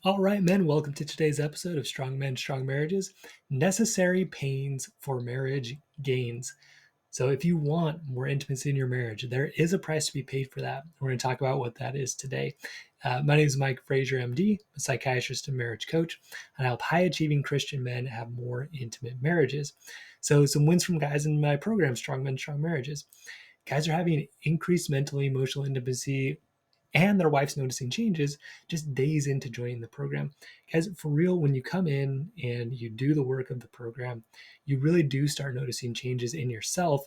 All right, men, welcome to today's episode of Strong Men, Strong Marriages Necessary Pains for Marriage Gains. So, if you want more intimacy in your marriage, there is a price to be paid for that. We're going to talk about what that is today. My name is Mike Frazier, MD, a psychiatrist and marriage coach, and I help high achieving Christian men have more intimate marriages. So, some wins from guys in my program, Strong Men, Strong Marriages. Guys are having increased mental, emotional intimacy and their wife's noticing changes just days into joining the program. Guys, for real, when you come in and you do the work of the program, you really do start noticing changes in yourself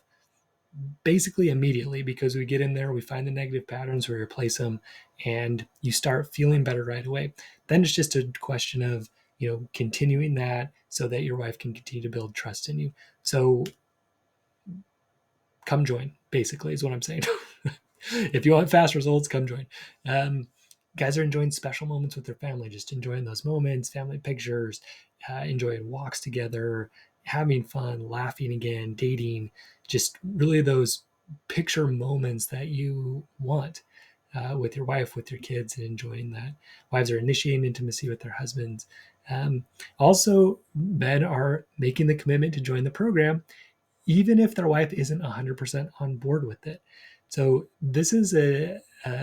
basically immediately, because we get in there, we find the negative patterns, we replace them, and you start feeling better right away. Then it's just a question of, continuing that so that your wife can continue to build trust in you. So come join, basically, is what I'm saying. If you want fast results, come join. Guys are enjoying special moments with their family, just enjoying those moments, family pictures, enjoying walks together, having fun, laughing again, dating, just really those picture moments that you want with your wife, with your kids, and enjoying that. Wives are initiating intimacy with their husbands. Also, men are making the commitment to join the program even if their wife isn't 100% on board with it. So this is a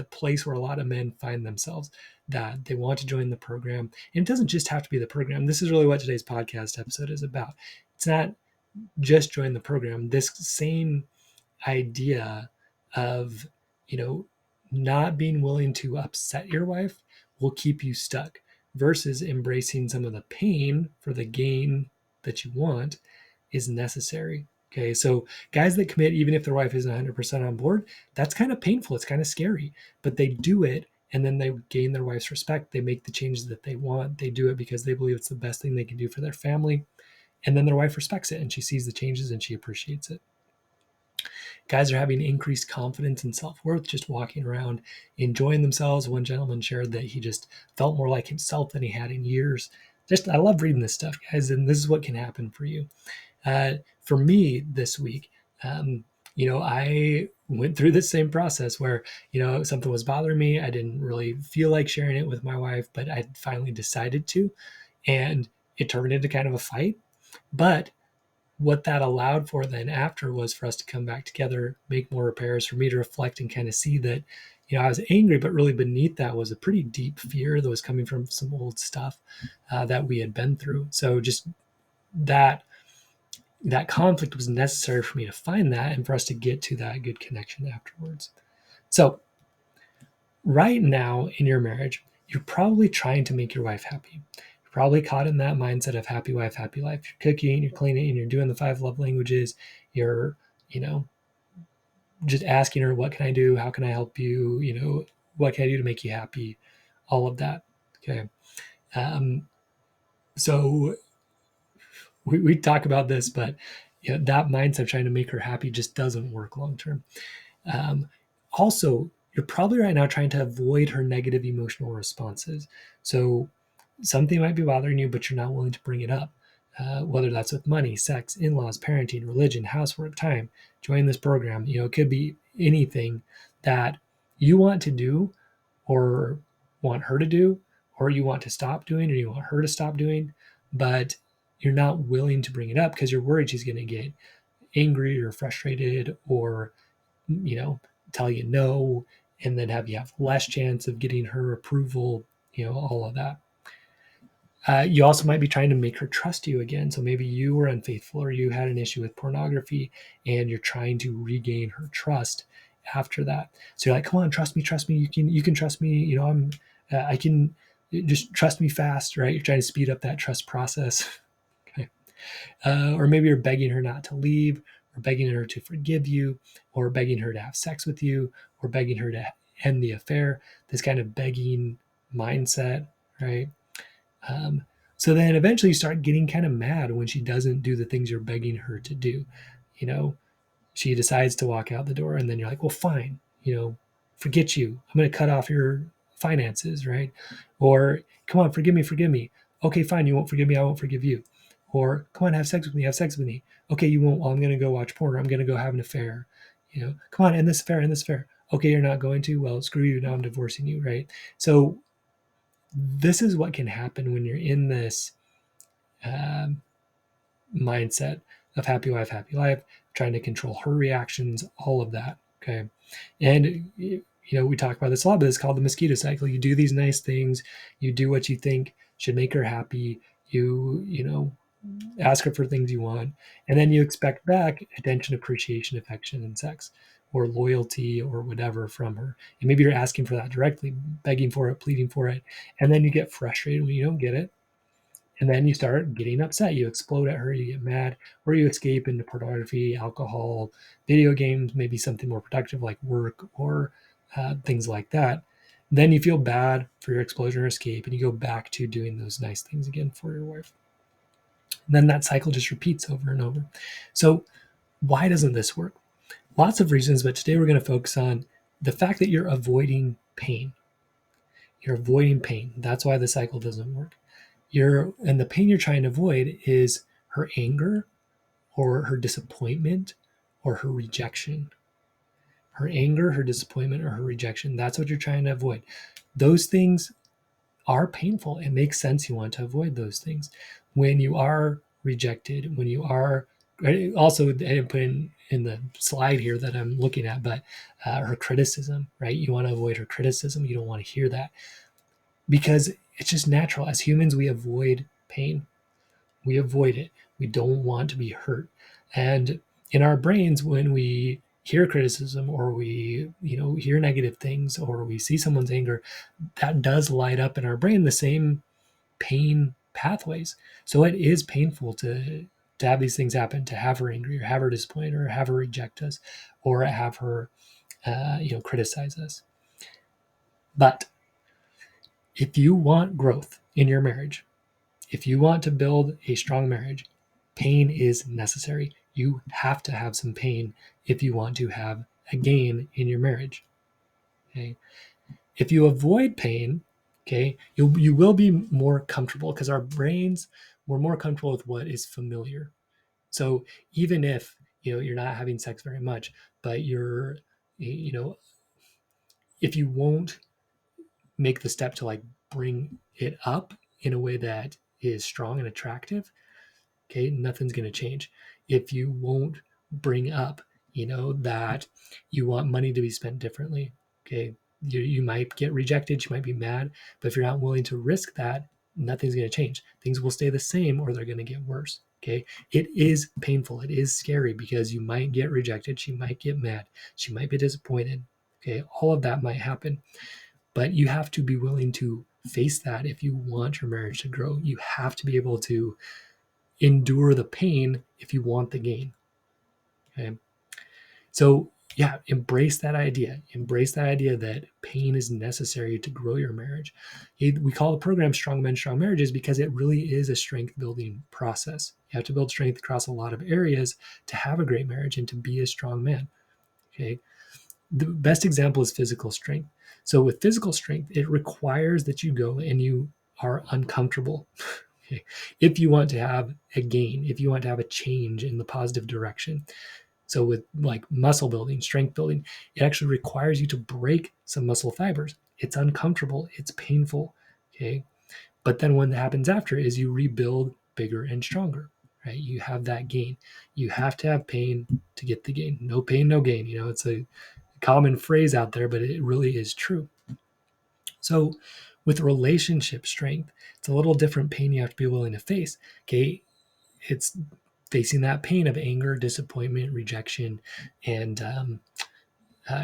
place where a lot of men find themselves, that they want to join the program. And it doesn't just have to be the program. This is really what today's podcast episode is about. It's not just join the program. This same idea of, you know, not being willing to upset your wife will keep you stuck, versus embracing some of the pain for the gain that you want is necessary. Okay, so guys that commit, even if their wife isn't 100% on board, that's kind of painful. It's kind of scary, but they do it, and then they gain their wife's respect. They make the changes that they want. They do it because they believe it's the best thing they can do for their family. And then their wife respects it, and she sees the changes and she appreciates it. Guys are having increased confidence and self-worth just walking around, enjoying themselves. One gentleman shared that he just felt more like himself than he had in years. I love reading this stuff, guys, and this is what can happen for you. For me this week, I went through the same process where, something was bothering me. I didn't really feel like sharing it with my wife, but I finally decided to, and it turned into kind of a fight. But what that allowed for then after was for us to come back together, make more repairs, for me to reflect and kind of see that, I was angry, but really beneath that was a pretty deep fear that was coming from some old stuff that we had been through. So just that conflict was necessary for me to find that and for us to get to that good connection afterwards. So right now in your marriage, you're probably trying to make your wife happy. You're probably caught in that mindset of happy wife, happy life. You're cooking, you're cleaning, you're doing the 5 love languages. You're, just asking her, what can I do? How can I help you? What can I do to make you happy? All of that. Okay. So we talk about this, but that mindset of trying to make her happy just doesn't work long term. Also, you're probably right now trying to avoid her negative emotional responses. So something might be bothering you, but you're not willing to bring it up. Whether that's with money, sex, in-laws, parenting, religion, housework, time, join this program. It could be anything that you want to do or want her to do, or you want to stop doing, or you want her to stop doing, but you're not willing to bring it up because you're worried she's going to get angry or frustrated, or tell you no, and then have you have less chance of getting her approval, all of that. You also might be trying to make her trust you again. So maybe you were unfaithful, or you had an issue with pornography, and you're trying to regain her trust after that. So you're like, come on, trust me. You can trust me. I can, just trust me fast, right? You're trying to speed up that trust process. Okay. Or maybe you're begging her not to leave, or begging her to forgive you, or begging her to have sex with you, or begging her to end the affair. This kind of begging mindset, right? So then eventually you start getting kind of mad when she doesn't do the things you're begging her to do. You know, she decides to walk out the door, and then you're like, well, fine, forget you. I'm going to cut off your finances, right? Or come on, forgive me. Okay, fine. You won't forgive me. I won't forgive you. Or come on, have sex with me. Have sex with me. Okay, you won't. Well, I'm going to go watch porn. I'm going to go have an affair. Come on, end this affair. Okay, you're not going to. Well, screw you. Now I'm divorcing you, right? So This is what can happen when you're in this um, mindset of happy life, trying to control her reactions, all of that. Okay. And, we talk about this a lot, but it's called the mosquito cycle. You do these nice things, you do what you think should make her happy, ask her for things you want, and then you expect back attention, appreciation, affection, and sex, or loyalty, or whatever from her. And maybe you're asking for that directly, begging for it, pleading for it, and then you get frustrated when you don't get it. And then you start getting upset. You explode at her, you get mad, or you escape into pornography, alcohol, video games, maybe something more productive like work or things like that. Then you feel bad for your explosion or escape, and you go back to doing those nice things again for your wife. And then that cycle just repeats over and over. So, why doesn't this work? Lots of reasons, but today we're going to focus on the fact that you're avoiding pain. You're avoiding pain. That's why the cycle doesn't work. And the pain you're trying to avoid is her anger or her disappointment or her rejection. Her anger, her disappointment, or her rejection. That's what you're trying to avoid. Those things are painful. It makes sense you want to avoid those things. When you are rejected, when you are also, I didn't put in the slide here that I'm looking at, but her criticism, right? You want to avoid her criticism. You don't want to hear that because it's just natural. As humans, we avoid pain. We avoid it. We don't want to be hurt. And in our brains, when we hear criticism or we, hear negative things or we see someone's anger, that does light up in our brain the same pain pathways. So it is painful to have these things happen, to have her angry or have her disappointed or have her reject us or have her, criticize us. But if you want growth in your marriage, if you want to build a strong marriage, pain is necessary. You have to have some pain if you want to have a gain in your marriage. Okay. If you avoid pain, okay, you will be more comfortable because our brains, we're more comfortable with what is familiar. So even if you're not having sex very much, but if you won't make the step to like bring it up in a way that is strong and attractive, okay, nothing's going to change. If you won't bring up, that you want money to be spent differently, okay, you might get rejected, you might be mad, but if you're not willing to risk that, nothing's going to change. Things will stay the same or they're going to get worse. Okay. It is painful. It is scary because you might get rejected. She might get mad. She might be disappointed. Okay. All of that might happen, but you have to be willing to face that if you want your marriage to grow. You have to be able to endure the pain if you want the gain. Okay. So, yeah, embrace that idea. Embrace that idea that pain is necessary to grow your marriage. We call the program Strong Men, Strong Marriages because it really is a strength building process. You have to build strength across a lot of areas to have a great marriage and to be a strong man. Okay. The best example is physical strength. So, with physical strength, it requires that you go and you are uncomfortable. Okay. If you want to have a gain, if you want to have a change in the positive direction. So with like muscle building, strength building, it actually requires you to break some muscle fibers. It's uncomfortable, it's painful, okay? But then what happens after is you rebuild bigger and stronger, right? You have that gain. You have to have pain to get the gain. No pain, no gain. It's a common phrase out there, but it really is true. So with relationship strength, it's a little different pain you have to be willing to face. Okay. It's facing that pain of anger, disappointment, rejection, and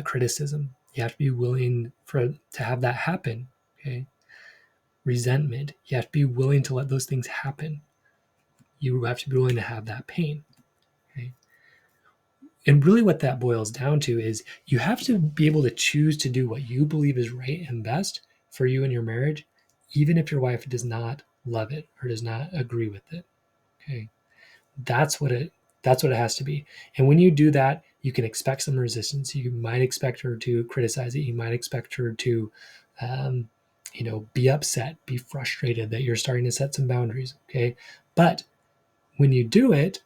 criticism. You have to be willing to have that happen. Okay. Resentment. You have to be willing to let those things happen. You have to be willing to have that pain. Okay. And really, what that boils down to is you have to be able to choose to do what you believe is right and best for you and your marriage, even if your wife does not love it or does not agree with it. Okay. That's what it has to be. And when you do that, you can expect some resistance. You might expect her to criticize it. You might expect her to, be upset, be frustrated that you're starting to set some boundaries. Okay. But when you do it,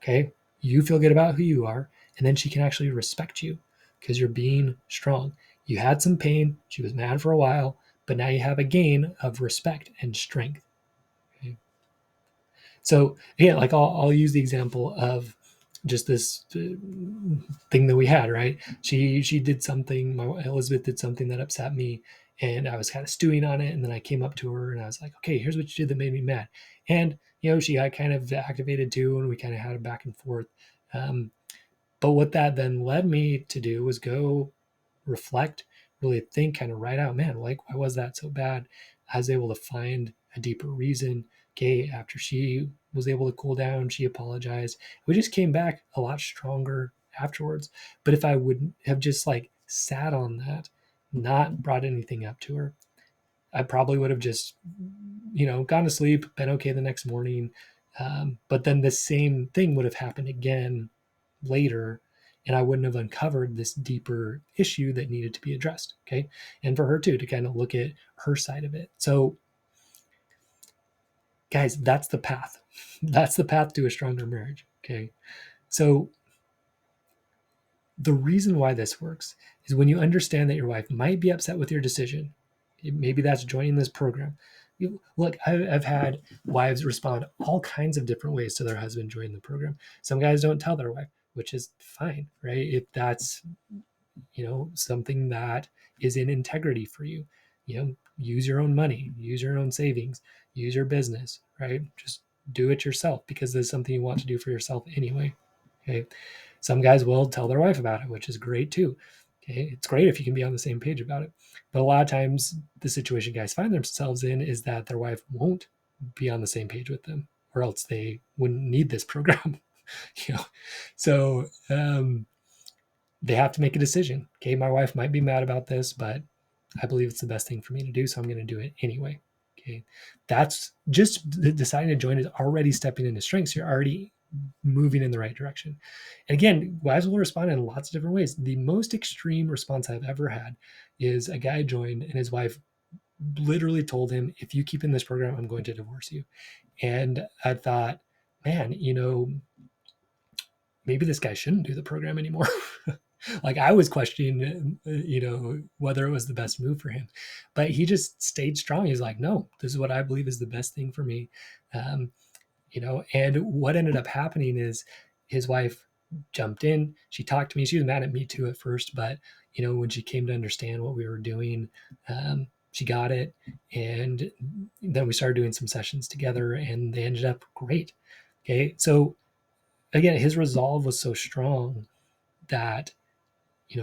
okay, you feel good about who you are. And then she can actually respect you because you're being strong. You had some pain. She was mad for a while, but now you have a gain of respect and strength. Okay? So yeah, like I'll use the example of just this thing that we had, right? She did something, my Elizabeth did something that upset me, and I was kind of stewing on it, and then I came up to her and I was like, okay, here's what you did that made me mad. And she got kind of activated too, and we kind of had a back and forth. um, but what that then led me to do was go reflect, really think, kind of write out, man, like, why was that so bad? I was able to find a deeper reason. Okay, after she was able to cool down, she apologized. We just came back a lot stronger afterwards. But if I would have just like sat on that, not brought anything up to her, I probably would have just, gone to sleep, been okay the next morning. But then the same thing would have happened again later, and I wouldn't have uncovered this deeper issue that needed to be addressed. Okay. And for her too, to kind of look at her side of it. So, guys, that's the path. That's the path to a stronger marriage. Okay. So, the reason why this works is when you understand that your wife might be upset with your decision. Maybe that's joining this program. Look, I've had wives respond all kinds of different ways to their husband joining the program. Some guys don't tell their wife, which is fine, right? If that's something that is in integrity for you, use your own money, use your own savings, use your business, right? Just do it yourself because there's something you want to do for yourself anyway. Okay. Some guys will tell their wife about it, which is great too. Okay. It's great if you can be on the same page about it. But a lot of times the situation guys find themselves in is that their wife won't be on the same page with them, or else they wouldn't need this program. So they have to make a decision. Okay, my wife might be mad about this, but I believe it's the best thing for me to do, so I'm going to do it anyway. Okay, that's just deciding to join is already stepping into strengths. You're already moving in the right direction. And again, wives will respond in lots of different ways. The most extreme response I've ever had is a guy joined and his wife literally told him, if you keep in this program, I'm going to divorce you. And I thought, man, maybe this guy shouldn't do the program anymore. Like I was questioning, whether it was the best move for him, but he just stayed strong. He's like, no, this is what I believe is the best thing for me. Um, and what ended up happening is his wife jumped in. She talked to me. She was mad at me too at first, but when she came to understand what we were doing, she got it. And then we started doing some sessions together and they ended up great. Okay. So again, his resolve was so strong that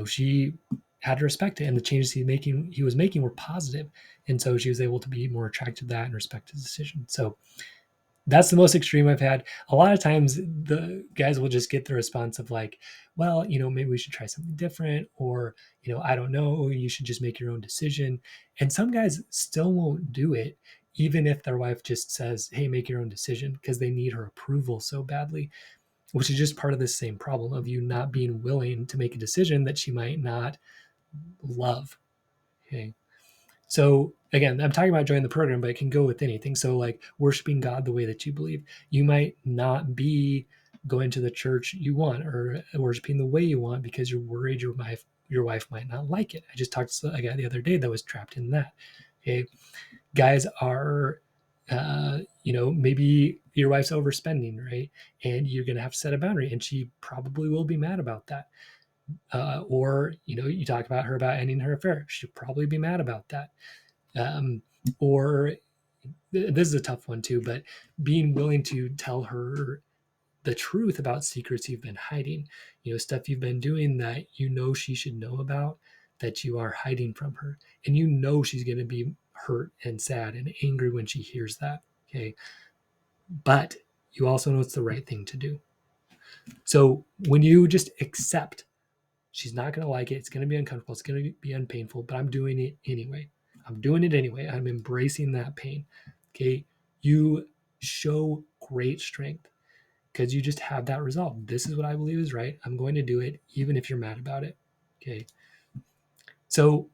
she had to respect it, and the changes he was making were positive, and so she was able to be more attracted to that and respect his decision. So that's the most extreme I've had. A lot of times the guys will just get the response of like, well, maybe we should try something different, or I don't know, you should just make your own decision. And some guys still won't do it even if their wife just says, hey, make your own decision, because they need her approval so badly, which is just part of the same problem of you not being willing to make a decision that she might not love. Okay. So again, I'm talking about joining the program, but it can go with anything. So like worshiping God the way that you believe. You might not be going to the church you want or worshiping the way you want because you're worried your wife might not like it. I just talked to a guy the other day that was trapped in that. Okay. Guys are maybe your wife's overspending, right? And you're going to have to set a boundary, and she probably will be mad about that. Or you talk about her about ending her affair, she'll probably be mad about that. Or this is a tough one too, but being willing to tell her the truth about secrets you've been hiding, stuff you've been doing that she should know about, that you are hiding from her, and she's going to be hurt and sad and angry when she hears that. Okay, but you also know it's the right thing to do. So when you just accept she's not going to like it, it's going to be uncomfortable, it's going to be unpainful, but I'm doing it anyway. I'm embracing that pain. Okay, you show great strength because you just have that resolve. This is what I believe is right. I'm going to do it even if you're mad about it. Okay, so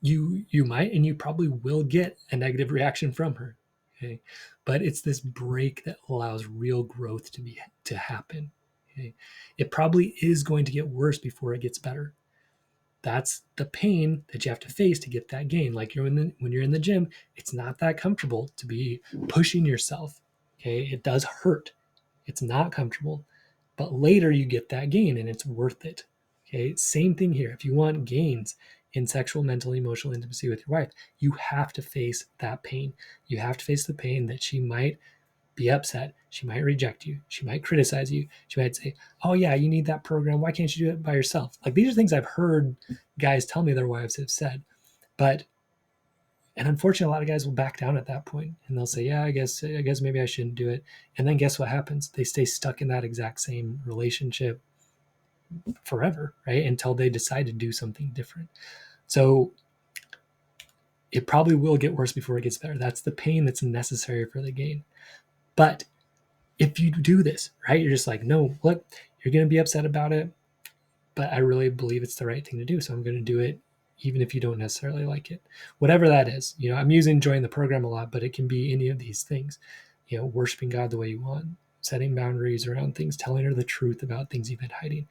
you might, and you probably will, get a negative reaction from her. Okay, but it's this break that allows real growth to happen. Okay, it probably is going to get worse before it gets better. That's the pain that you have to face to get that gain. Like when you're in the gym, it's not that comfortable to be pushing yourself. Okay, it does hurt. It's not comfortable, but later you get that gain and it's worth it. Okay, same thing here. If you want gains in sexual, mental, emotional intimacy with your wife, you have to face that pain. You have to face the pain that she might be upset. She might reject you. She might criticize you. She might say, "Oh, yeah, you need that program. Why can't you do it by yourself?" Like these are things I've heard guys tell me their wives have said. But, and unfortunately, a lot of guys will back down at that point and they'll say, "Yeah, I guess maybe I shouldn't do it." And then guess what happens? They stay stuck in that exact same relationship forever, right? Until they decide to do something different. So it probably will get worse before it gets better. That's the pain that's necessary for the gain. But if you do this, right, you're just like, no, look, you're going to be upset about it, but I really believe it's the right thing to do. So I'm going to do it, even if you don't necessarily like it, whatever that is. I'm using join the program a lot, but it can be any of these things, worshiping God the way you want, setting boundaries around things, telling her the truth about things you've been hiding.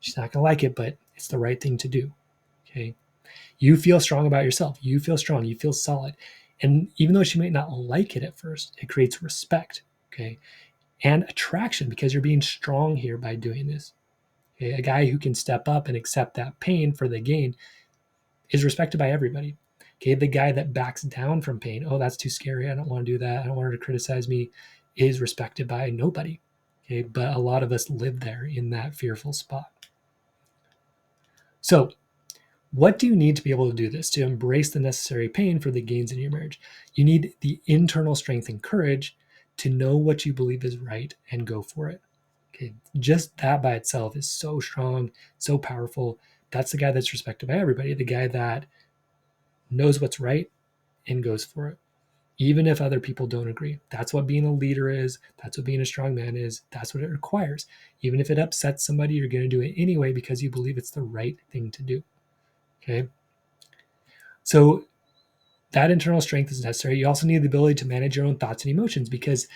She's not going to like it, but it's the right thing to do. Okay. You feel strong about yourself. You feel strong. You feel solid. And even though she might not like it at first, it creates respect. Okay. And attraction because you're being strong here by doing this. Okay? A guy who can step up and accept that pain for the gain is respected by everybody. Okay. The guy that backs down from pain, oh, that's too scary. I don't want to do that. I don't want her to criticize me, is respected by nobody. Okay. But a lot of us live there in that fearful spot. So, what do you need to be able to do this, to embrace the necessary pain for the gains in your marriage? You need the internal strength and courage to know what you believe is right and go for it. Okay, just that by itself is so strong, so powerful. That's the guy that's respected by everybody, the guy that knows what's right and goes for it, even if other people don't agree. That's what being a leader is. That's what being a strong man is. That's what it requires. Even if it upsets somebody, you're going to do it anyway because you believe it's the right thing to do. Okay. So that internal strength is necessary. You also need the ability to manage your own thoughts and emotions, because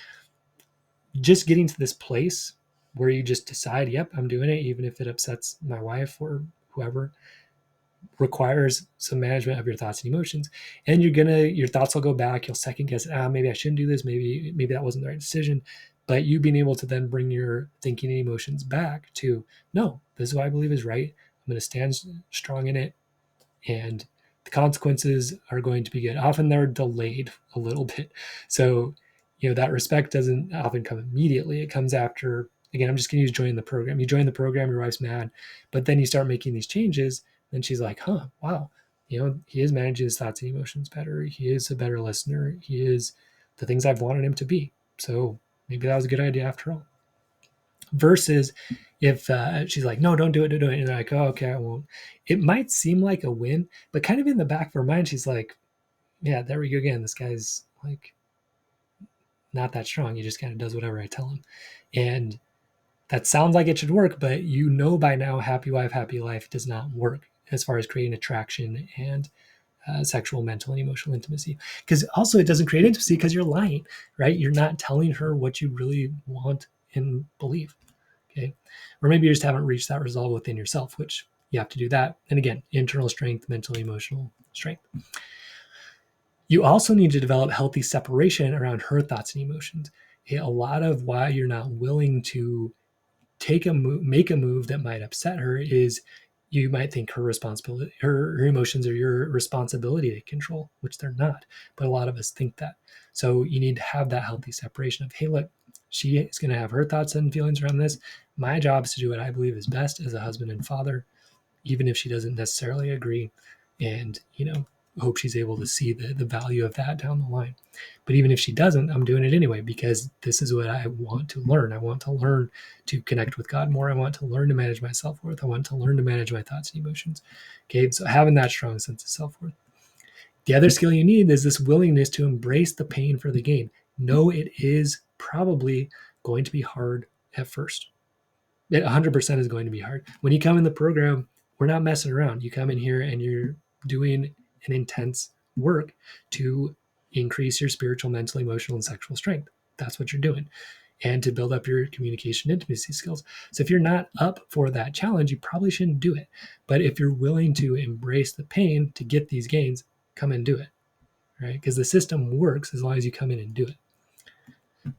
just getting to this place where you just decide, yep, I'm doing it, even if it upsets my wife or whoever, requires some management of your thoughts and emotions. And your thoughts will go back. You'll second guess, maybe I shouldn't do this. Maybe that wasn't the right decision. But you being able to then bring your thinking and emotions back to, no, this is what I believe is right. I'm going to stand strong in it. And the consequences are going to be good. Often they're delayed a little bit. So, that respect doesn't often come immediately. It comes after, again, I'm just going to use join the program. You join the program, your wife's mad, but then you start making these changes. Then she's like, wow, he is managing his thoughts and emotions better. He is a better listener. He is the things I've wanted him to be. So maybe that was a good idea after all. Versus if she's like, no, don't do it, don't do it. And you're like, oh, okay, I won't. It might seem like a win, but kind of in the back of her mind, she's like, yeah, there we go again. This guy's like not that strong. He just kind of does whatever I tell him. And that sounds like it should work, but by now, happy wife, happy life does not work as far as creating attraction and sexual, mental, and emotional intimacy. Because also it doesn't create intimacy because you're lying, right? You're not telling her what you really want and believe. Okay. Or maybe you just haven't reached that resolve within yourself, which you have to do that. And again, internal strength, mental, emotional strength. You also need to develop healthy separation around her thoughts and emotions. A lot of why you're not willing to make a move that might upset her is you might think her emotions are your responsibility to control, which they're not. But a lot of us think that. So you need to have that healthy separation of, hey, look, she is going to have her thoughts and feelings around this. My job is to do what I believe is best as a husband and father, even if she doesn't necessarily agree. And, hope she's able to see the value of that down the line. But even if she doesn't, I'm doing it anyway because this is what I want to learn. I want to learn to connect with God more. I want to learn to manage my self-worth. I want to learn to manage my thoughts and emotions. Okay, so having that strong sense of self-worth. The other skill you need is this willingness to embrace the pain for the gain. Know it is probably going to be hard at first. It 100% is going to be hard. When you come in the program, we're not messing around. You come in here and you're doing an intense work to increase your spiritual, mental, emotional, and sexual strength. That's what you're doing. and to build up your communication intimacy skills. So if you're not up for that challenge, you probably shouldn't do it. But if you're willing to embrace the pain to get these gains, come and do it, right? Because the system works as long as you come in and do it.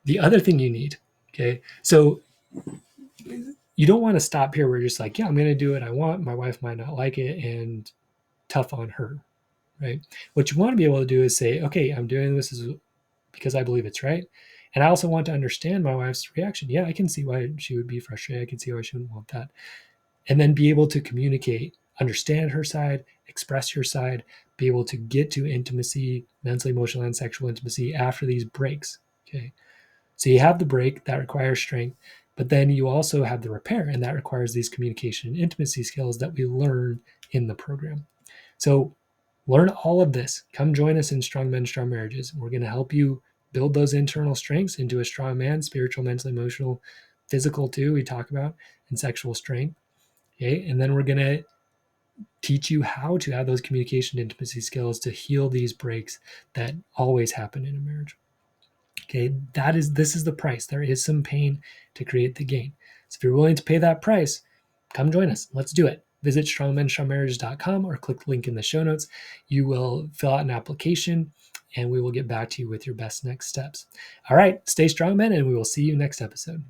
The other thing you need, okay, so you don't want to stop here where you're just like, yeah, I'm going to do what I want. My wife might not like it, and tough on her, right? What you want to be able to do is say, okay, I'm doing this because I believe it's right. And I also want to understand my wife's reaction. Yeah, I can see why she would be frustrated. I can see why she wouldn't want that. And then be able to communicate, understand her side, express your side, be able to get to intimacy, mentally, emotional, and sexual intimacy after these breaks. Okay. So you have the break that requires strength, but then you also have the repair, and that requires these communication and intimacy skills that we learn in the program. So learn all of this. Come join us in Strong Men, Strong Marriages. We're going to help you build those internal strengths into a strong man, spiritual, mental, emotional, physical too, we talk about, and sexual strength. Okay. And then we're going to teach you how to have those communication intimacy skills to heal these breaks that always happen in a marriage. Okay. This is the price. There is some pain to create the gain. So if you're willing to pay that price, come join us. Let's do it. Visit strongmenstrongmarriages.com or click the link in the show notes. You will fill out an application and we will get back to you with your best next steps. All right, stay strong, men, and we will see you next episode.